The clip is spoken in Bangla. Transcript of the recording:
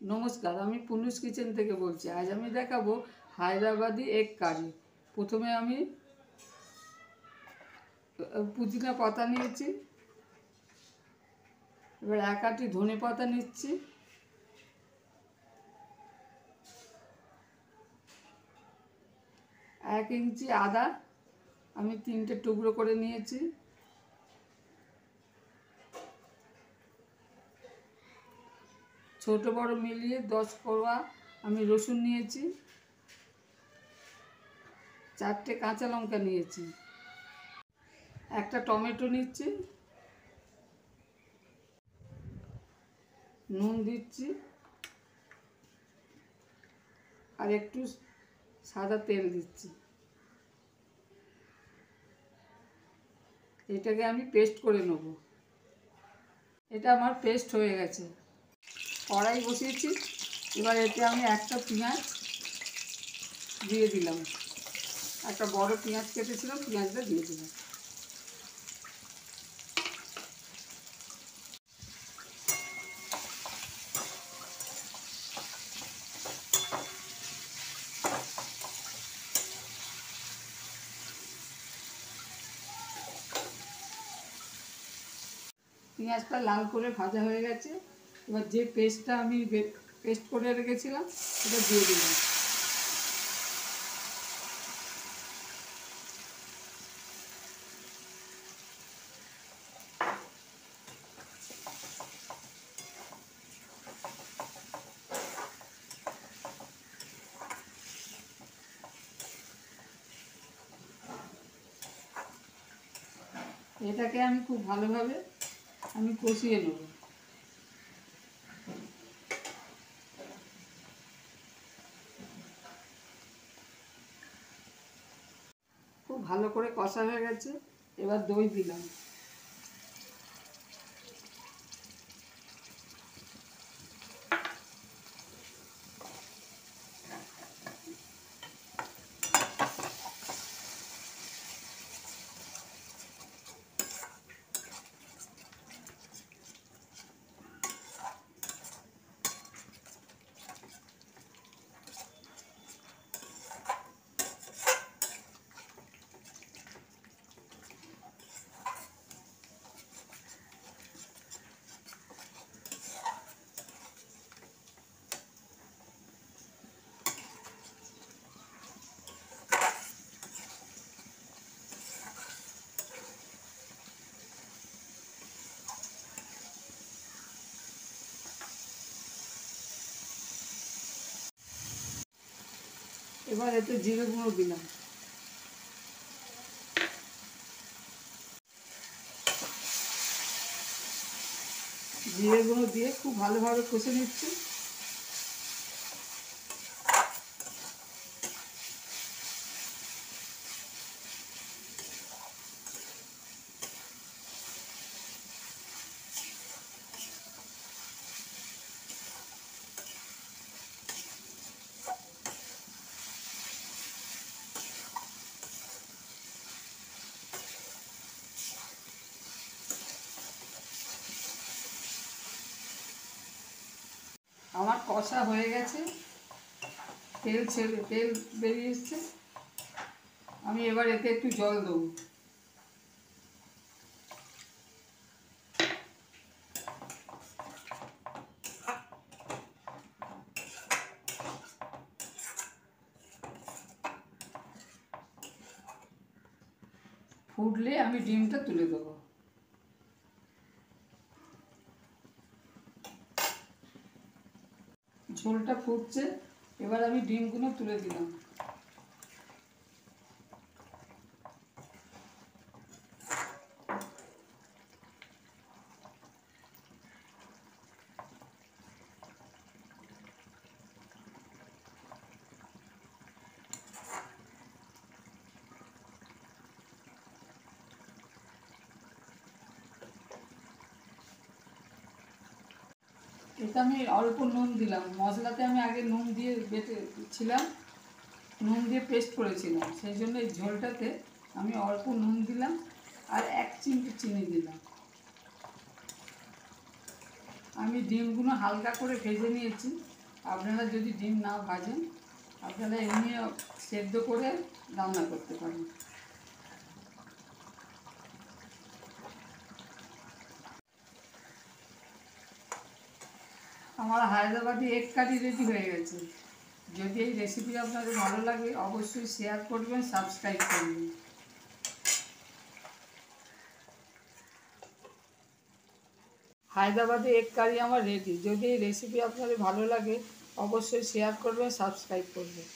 নমস্কার, আমি পুনুস কিচেন থেকে বলছি। আজ আমি দেখাবো হায়দ্রাবাদি এগ কারি। প্রথমে আমি পুদিনা পাতা নিয়েছি, এবার এক আঁটি ধনে পাতা নিচ্ছি, এক ইঞ্চি আদা আমি 3টে টুকরো করে নিয়েছি, ছোট বড় মিলিয়ে 10 কোয়া আমি রসুন নিয়েছি, 4টে কাঁচা লঙ্কা নিয়েছি, একটা টমেটো নিচ্ছি, নুন দিচ্ছি আর একটু সাদা তেল দিচ্ছি। এটাকে আমি পেস্ট করে নেব। এটা আমার পেস্ট হয়ে গেছে। কড়াই বসিয়েছি, এবার এতে আমি একটা পেঁয়াজ দিয়ে দিলাম, একটা বড় পেঁয়াজ কেটেছিলাম, পেঁয়াজটা দিয়ে দিলাম। পেঁয়াজটা লাল করে ভাজা হয়ে গেছে। এবার যে পেস্টটা আমি পেস্ট করে রেখেছিলাম সেটা দিয়ে দিলাম। এটাকে আমি খুব ভালোভাবে কষিয়ে নেব। খুব ভালো করে কষা হয়ে গেছে। এবার দই দিলাম, এবার এতে জিরে গুঁড়ো দিলাম, জিরে গুঁড়ো দিয়ে খুব ভালোভাবে কষে নিচ্ছি। আমার কষা হয়ে গেছে, তেল বেরিয়ে এসছে। আমি এবার এতে একটু জল দেবো। ফুটলে আমি ডিমটা তুলে দেবো। ঝোলটা ফুটছে, এবার আমি ডিমগুলো তুলে দিলাম। এটা আমি অল্প নুন দিলাম, মশলাতে আমি আগে নুন দিয়ে বেটেছিলাম, নুন দিয়ে পেস্ট করেছিলাম, সেই জন্য এই ঝোলটাতে আমি অল্প নুন দিলাম আর 1 চিমটি চিনি দিলাম। আমি ডিমগুলো হালকা করে ভেজে নিয়েছি। আপনারা যদি ডিম না ভাজেন আপনারা এমনি সেদ্ধ করে রান্না করতে পারেন। আমার হায়দ্রাবাদি এগ কারি রেডি হয়ে গেছে। যদি এই রেসিপি আপনাদের ভালো লাগে অবশ্যই শেয়ার করবেন, সাবস্ক্রাইব করবেন। হায়দ্রাবাদি এগ কারি আমার রেডি। যদি এই রেসিপি আপনাদের ভালো লাগে অবশ্যই শেয়ার করবেন, সাবস্ক্রাইব করবেন।